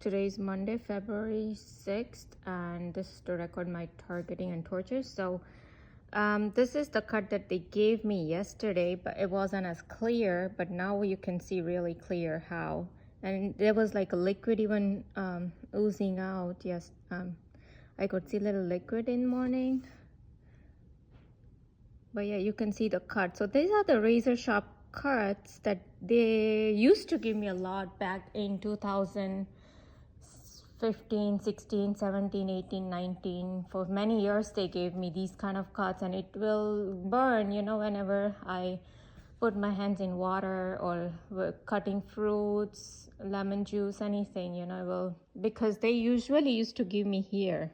Today is Monday, February 6th, and this is to record my targeting and torture. So this is the cut that they gave me yesterday, but it wasn't as clear, but now you can see really clear how. And there was like a liquid even oozing out. Yes, I could see a little liquid in the morning. But yeah, you can see the cut. So these are the razor sharp cuts that they used to give me a lot back in 2015, 16, 17, 18, 19. For many years they gave me these kind of cuts, and it will burn, you know, whenever I put my hands in water or cutting fruits, lemon juice, anything, you know, it will, because they usually used to give me here.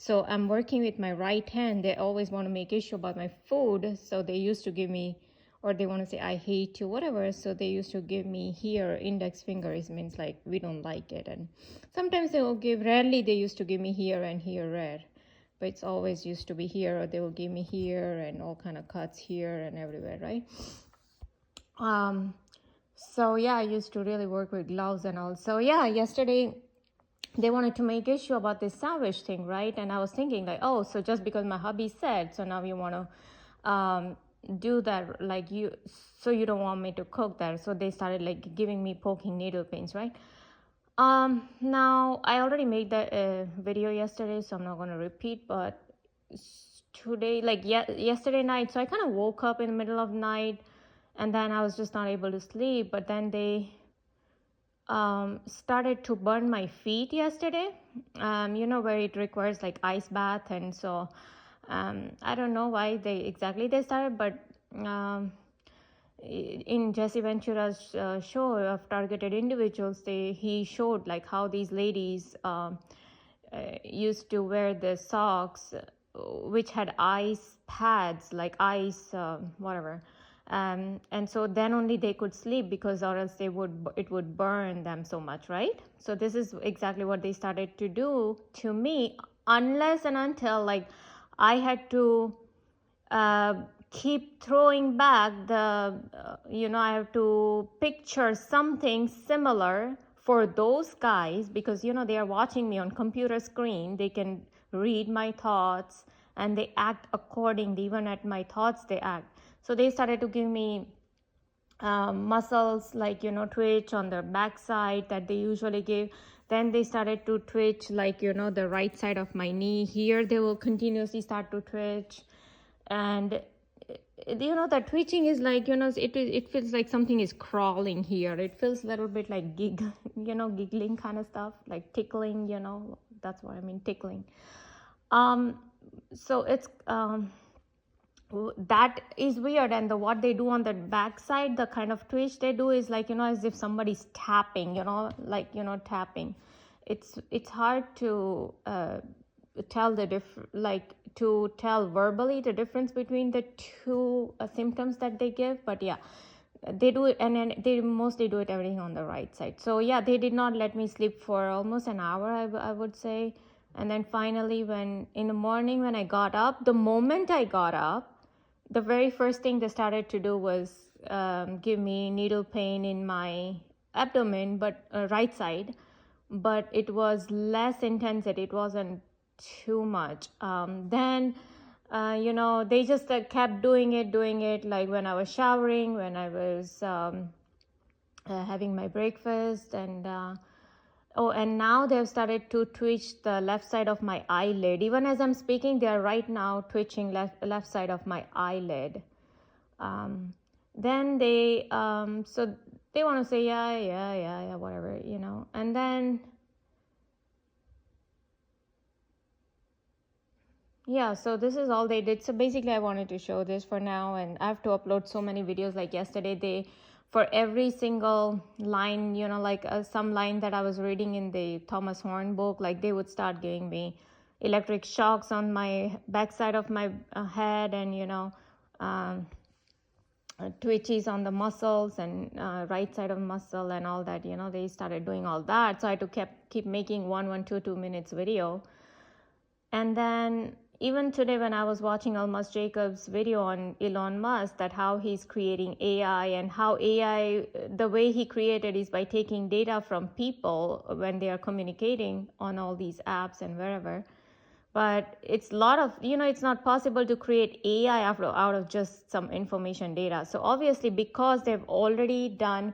So I'm working with my right hand. They always want to make issue about my food. So they used to give me, or they want to say, I hate you, whatever. So they used to give me here, index fingers means like, we don't like it. And sometimes they will give, rarely they used to give me here and here red. But it's always used to be here, or they will give me here and all kind of cuts here and everywhere, right? So yeah, I used to really work with gloves and all. So yeah, yesterday, they wanted to make issue about this sandwich thing, right? And I was thinking like, oh, so just because my hubby said, so now you want to do that, like you, so you don't want me to cook that. So they started like giving me poking needle pains, right? Now I already made that video yesterday, so I'm not going to repeat, but today, like yesterday night, so I kind of woke up in the middle of the night, and then I was just not able to sleep. But then they started to burn my feet yesterday, you know, where it requires like ice bath. And so I don't know why they started, but in Jesse Ventura's show of targeted individuals, he showed like how these ladies used to wear the socks which had ice pads, like ice whatever. And so then only they could sleep, because or else it would burn them so much, right? So this is exactly what they started to do to me, unless and until like I had to keep throwing back the you know, I have to picture something similar for those guys, because you know, they are watching me on computer screen, they can read my thoughts and they act accordingly. Even at my thoughts they act. So they started to give me muscles like, you know, twitch on the back side that they usually give. Then they started to twitch like, you know, the right side of my knee here, they will continuously start to twitch. And you know, the twitching is like, you know, it feels like something is crawling here. It feels a little bit like giggling kind of stuff, like tickling, you know, that's what I mean, tickling. So it's that is weird. And what they do on the back side, the kind of twitch they do is like, you know, as if somebody's tapping, you know, like, you know, tapping. It's hard to tell to tell verbally the difference between the two symptoms that they give. But yeah, they do it, and then they mostly do it everything on the right side. So yeah, they did not let me sleep for almost an hour, I would say. And then finally, when in the morning when I got up, the moment I got up, the very first thing they started to do was give me needle pain in my abdomen, but right side, but it was less intensity. It wasn't too much. Then you know, they just kept doing it like when I was showering, when I was having my breakfast. And oh, and now they've started to twitch the left side of my eyelid. Even as I'm speaking, they are right now twitching left side of my eyelid. Then they so they want to say yeah, whatever, you know. And then yeah, so this is all they did. So basically I wanted to show this for now, and I have to upload so many videos. Like yesterday, they, for every single line, you know, like some line that I was reading in the Thomas Horn book, like they would start giving me electric shocks on my backside of my head, and you know, twitches on the muscles and right side of muscle and all that, you know. They started doing all that, so I had to keep making 2 minutes video. And then even today when I was watching Almas Jacob's video on Elon Musk, that how he's creating AI, and how AI, the way he created is by taking data from people when they are communicating on all these apps and wherever. But it's a lot of, it's not possible to create AI out of just some information data. So obviously, because they've already done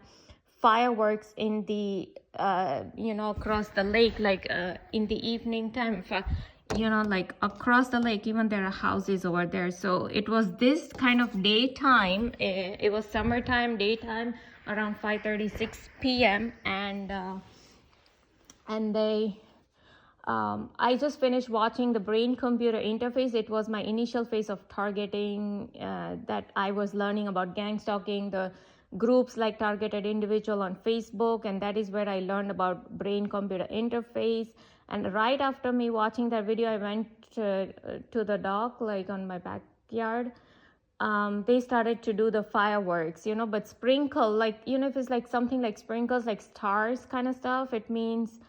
fireworks in the, across the lake, like in the evening time, like across the lake, even there are houses over there. So it was this kind of daytime. It was summertime, daytime, around 5:36 p.m. And they, I just finished watching the brain-computer interface. It was my initial phase of targeting, that I was learning about gang stalking, the groups like Targeted Individual on Facebook, and that is where I learned about brain-computer interface. And right after me watching that video, I went to the dock, like on my backyard. They started to do the fireworks, but sprinkle, like, if it's like something like sprinkles, like stars kind of stuff, it means,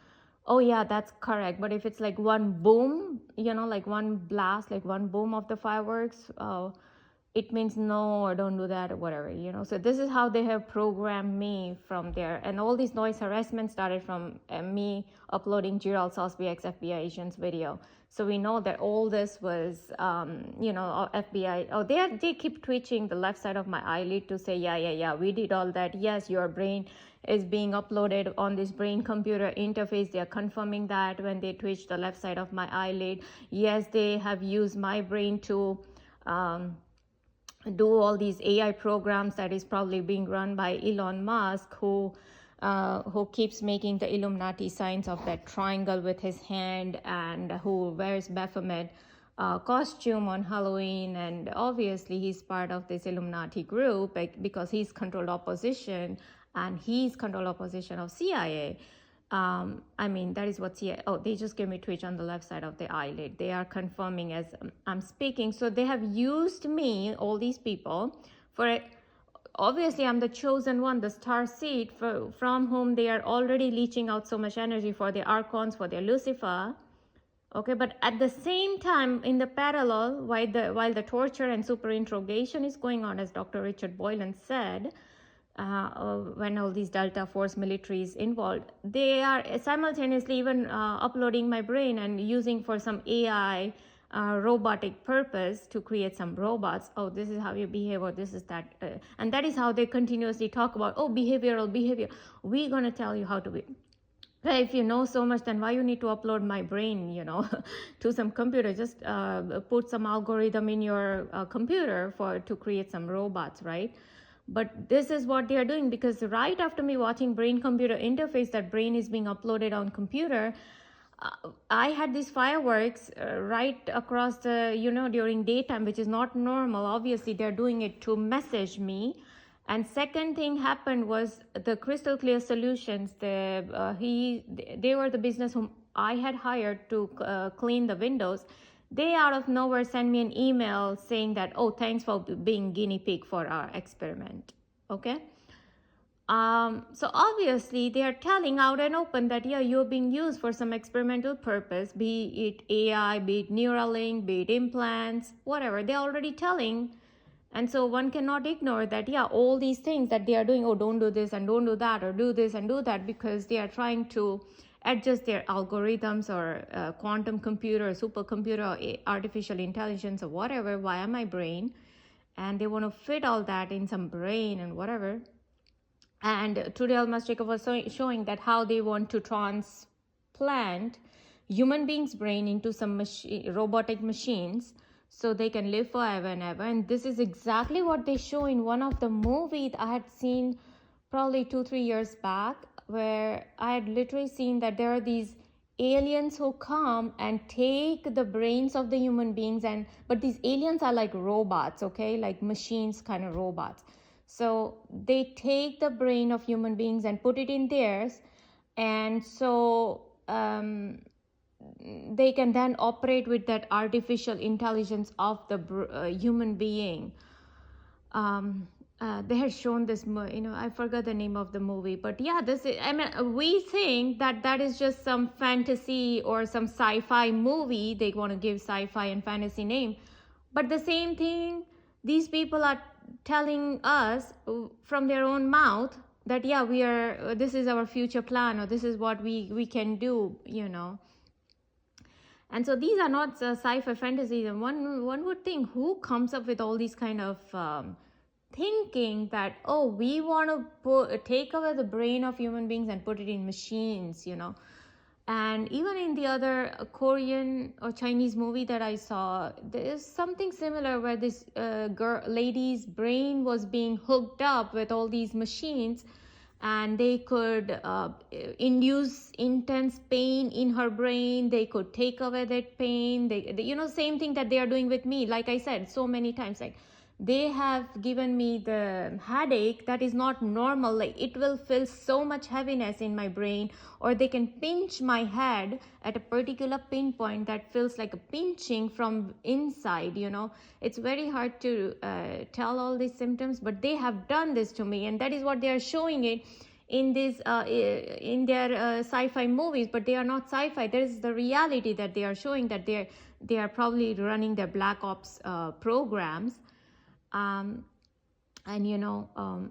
oh yeah, that's correct. But if it's like one boom, like one blast, like one boom of the fireworks, it means no, or don't do that, or whatever, So this is how they have programmed me from there. And all these noise harassment started from me uploading Gerald Sosby ex FBI agent's video. So we know that all this was, FBI. Oh, they keep twitching the left side of my eyelid to say, yeah, we did all that. Yes, your brain is being uploaded on this brain-computer interface. They are confirming that when they twitch the left side of my eyelid. Yes, they have used my brain to do all these AI programs that is probably being run by Elon Musk, who keeps making the Illuminati signs of that triangle with his hand, and who wears Baphomet costume on Halloween. And obviously he's part of this Illuminati group, because he's controlled opposition, and he's controlled opposition of CIA. That is what CIA, they just gave me twitch on the left side of the eyelid. They are confirming as I'm speaking. So they have used me, all these people, for obviously I'm the chosen one, the star seed, from whom they are already leeching out so much energy for the archons, for their Lucifer. Okay, but at the same time, in the parallel, while the torture and super interrogation is going on, as Dr. Richard Boylan said, when all these Delta Force militaries involved, they are simultaneously even uploading my brain and using for some AI robotic purpose to create some robots. Oh, this is how you behave, or this is that. And that is how they continuously talk about, behavioral behavior. We're going to tell you how to be. But if you know so much, then why you need to upload my brain, to some computer? Just put some algorithm in your computer to create some robots, right? But this is what they are doing, because right after me watching brain-computer interface, that brain is being uploaded on computer, I had these fireworks right across the, during daytime, which is not normal. Obviously, they're doing it to message me. And second thing happened was the Crystal Clear Solutions. They were the business whom I had hired to clean the windows. They out of nowhere sent me an email saying that, thanks for being guinea pig for our experiment. Okay. So obviously they are telling out and open that, you're being used for some experimental purpose, be it AI, be it Neuralink, be it implants, whatever. They're already telling. And so one cannot ignore that, all these things that they are doing, don't do this and don't do that, or do this and do that, because they are trying to adjust their algorithms, or quantum computer, or supercomputer, or artificial intelligence, or whatever, via my brain. And they want to fit all that in some brain and whatever. And today Almas Jacob was showing that how they want to transplant human beings' brain into some robotic machines, so they can live forever and ever. And this is exactly what they show in one of the movies I had seen probably 2-3 years back, where I had literally seen that there are these aliens who come and take the brains of the human beings, but these aliens are like robots, okay, like machines, kind of robots. So they take the brain of human beings and put it in theirs, and so they can then operate with that artificial intelligence of the human being. they had shown this, I forgot the name of the movie, but yeah, I mean, we think that that is just some fantasy or some sci-fi movie. They want to give sci-fi and fantasy name, but the same thing these people are telling us from their own mouth, that yeah, we are, this is our future plan, or this is what we can do, and so these are not sci-fi fantasies. And one would think, who comes up with all these kind of thinking that, oh, we want to take away the brain of human beings and put it in machines, and even in the other Korean or Chinese movie that I saw, there's something similar where this lady's brain was being hooked up with all these machines, and they could induce intense pain in her brain. They could take away that pain. They same thing that they are doing with me. Like I said so many times, like, they have given me the headache that is not normal. Like, it will feel so much heaviness in my brain, or they can pinch my head at a particular pinpoint that feels like a pinching from inside. It's very hard to tell all these symptoms, but they have done this to me, and that is what they are showing it in this in their sci-fi movies. But they are not sci-fi. There is the reality that they are showing, that they are probably running their black ops programs, and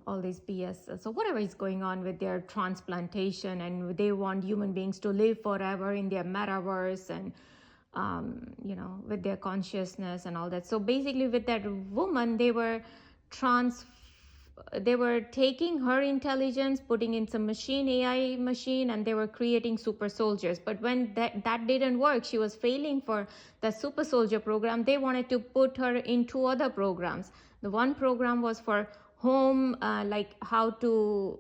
all this BS. So whatever is going on with their transplantation, and they want human beings to live forever in their metaverse, and with their consciousness and all that. So basically, with that woman, they were taking her intelligence, putting in some AI machine, and they were creating super soldiers. But when that didn't work, she was failing for the super soldier program, they wanted to put her in two other programs. The one program was for home, like how to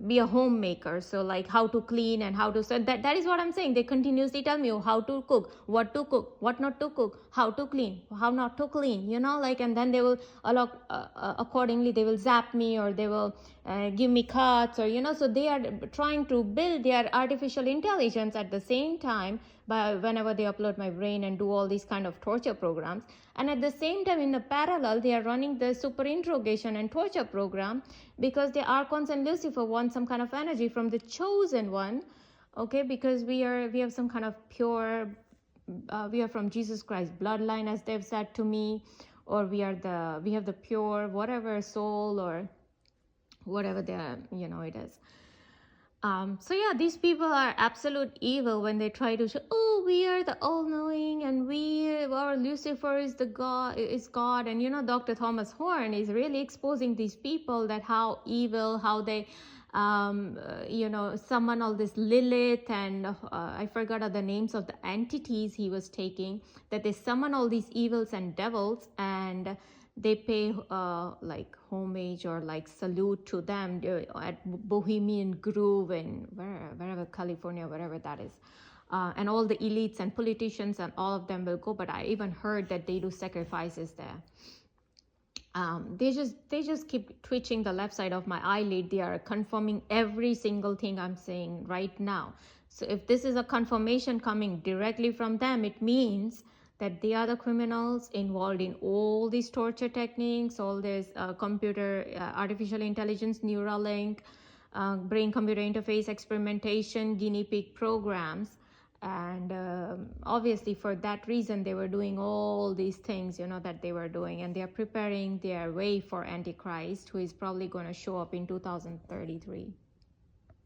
be a homemaker. So like how to clean and how to, so that is what I'm saying. They continuously tell me how to cook, what to cook, what not to cook, how to clean, how not to clean, like, and then they will accordingly they will zap me, or they will give me cuts, or so they are trying to build their artificial intelligence at the same time, by whenever they upload my brain and do all these kind of torture programs. And at the same time, in the parallel, they are running the super interrogation and torture program, because the archons and Lucifer want some kind of energy from the chosen one, okay, because we have some kind of pure, we are from Jesus Christ bloodline, as they've said to me, or we have the pure whatever soul, or whatever it is. So yeah, these people are absolute evil when they try to show, oh, we are the all-knowing, and our Lucifer is God. And Dr. Thomas Horn is really exposing these people, that how evil, how they summon all this Lilith, and I forgot the names of the entities he was taking, that they summon all these evils and devils, and they pay like homage or like salute to them at Bohemian Grove in wherever California, wherever that is, and all the elites and politicians and all of them will go. But I even heard that they do sacrifices there. They just keep twitching the left side of my eyelid. They are confirming every single thing I'm saying right now. So if this is a confirmation coming directly from them, it means that they are the criminals involved in all these torture techniques, all this computer, artificial intelligence, Neuralink, brain-computer interface, experimentation, guinea pig programs. And obviously for that reason, they were doing all these things, that they were doing. And they are preparing their way for Antichrist, who is probably going to show up in 2033.